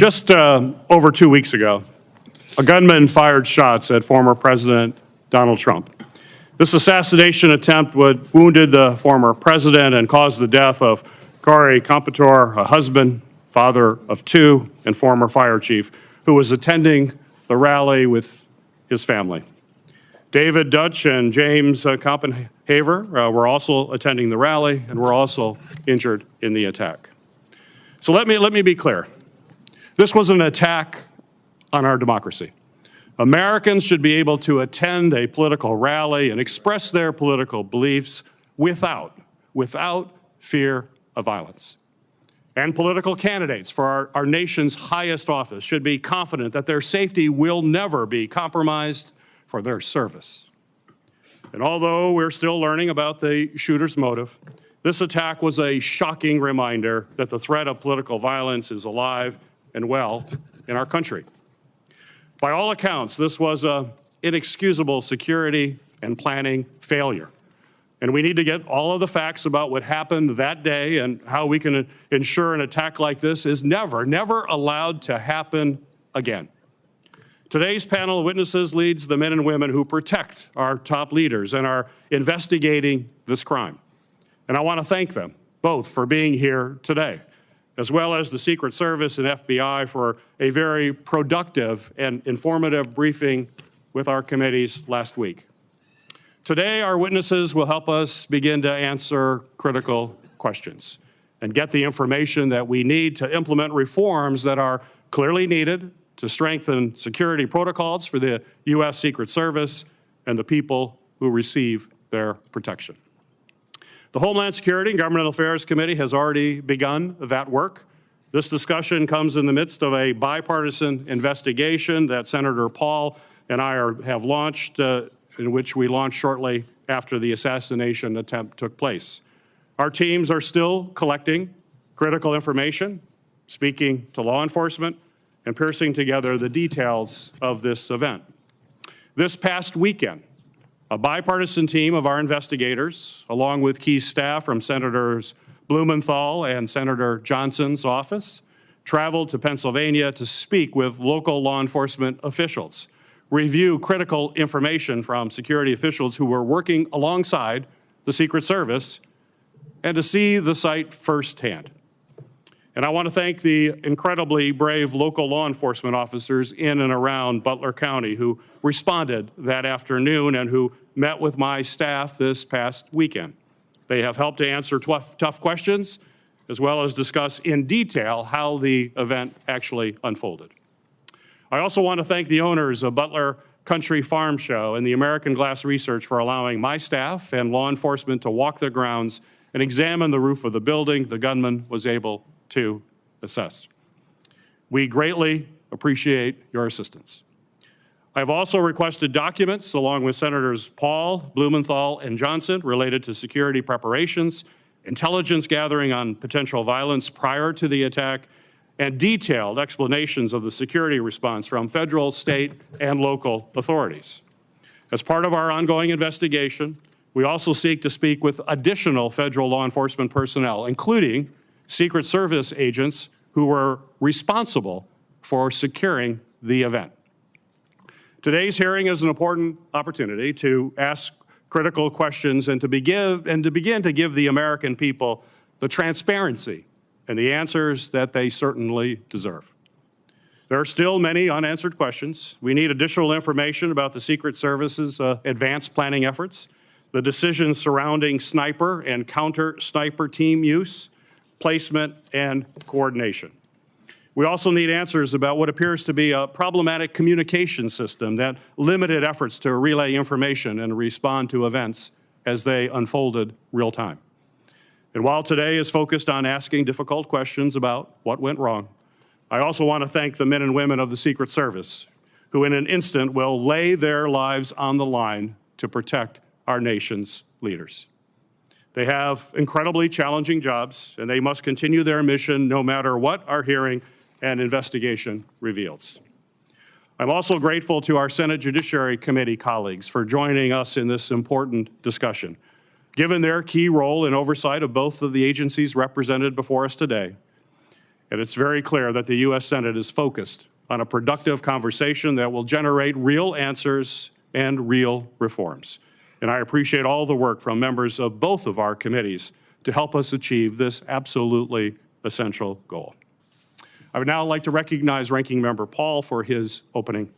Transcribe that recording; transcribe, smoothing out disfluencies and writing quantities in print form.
Just over 2 weeks ago, a gunman fired shots at former President Donald Trump. This assassination attempt wounded the former president and caused the death of Corey Competore, a husband, father of two, and former fire chief, who was attending the rally with his family. David Dutch and James Copenhaver were also attending the rally and were also injured in the attack. So let me be clear. This was an attack on our democracy. Americans should be able to attend a political rally and express their political beliefs without fear of violence. And political candidates for our nation's highest office should be confident that their safety will never be compromised for their service. And although we're still learning about the shooter's motive, this attack was a shocking reminder that the threat of political violence is alive and well in our country. By all accounts, this was an inexcusable security and planning failure. And we need to get all of the facts about what happened that day and how we can ensure an attack like this is never allowed to happen again. Today's panel of witnesses leads the men and women who protect our top leaders and are investigating this crime. And I want to thank them both for being here today, as well as the Secret Service and FBI for a very productive and informative briefing with our committees last week. Today, our witnesses will help us begin to answer critical questions and get the information that we need to implement reforms that are clearly needed to strengthen security protocols for the U.S. Secret Service and the people who receive their protection. The Homeland Security and Governmental Affairs Committee has already begun that work. This discussion comes in the midst of a bipartisan investigation that Senator Paul and I have launched, in which we launched shortly after the assassination attempt took place. Our teams are still collecting critical information, speaking to law enforcement, and piecing together the details of this event. This past weekend, a bipartisan team of our investigators, along with key staff from Senators Blumenthal and Senator Johnson's office, traveled to Pennsylvania to speak with local law enforcement officials, review critical information from security officials who were working alongside the Secret Service, and to see the site firsthand. And I want to thank the incredibly brave local law enforcement officers in and around Butler County who responded that afternoon and who met with my staff this past weekend. They have helped to answer tough questions, as well as discuss in detail how the event actually unfolded. I also want to thank the owners of Butler Country Farm Show and the American Glass Research for allowing my staff and law enforcement to walk the grounds and examine the roof of the building the gunman was able to assess. We greatly appreciate your assistance. I've also requested documents along with Senators Paul, Blumenthal, and Johnson related to security preparations, intelligence gathering on potential violence prior to the attack, and detailed explanations of the security response from federal, state, and local authorities. As part of our ongoing investigation, we also seek to speak with additional federal law enforcement personnel, including Secret Service agents who were responsible for securing the event. Today's hearing is an important opportunity to ask critical questions and to begin to give the American people the transparency and the answers that they certainly deserve. There are still many unanswered questions. We need additional information about the Secret Service's advanced planning efforts, the decisions surrounding sniper and counter-sniper team use, placement, and coordination. We also need answers about what appears to be a problematic communication system that limited efforts to relay information and respond to events as they unfolded real time. And while today is focused on asking difficult questions about what went wrong, I also want to thank the men and women of the Secret Service who in an instant will lay their lives on the line to protect our nation's leaders. They have incredibly challenging jobs, and they must continue their mission no matter what our hearing and investigation reveals. I'm also grateful to our Senate Judiciary Committee colleagues for joining us in this important discussion. Given their key role in oversight of both of the agencies represented before us today, And it's very clear that the U.S. Senate is focused on a productive conversation that will generate real answers and real reforms. And I appreciate all the work from members of both of our committees to help us achieve this absolutely essential goal. I would now like to recognize Ranking Member Paul for his opening remarks.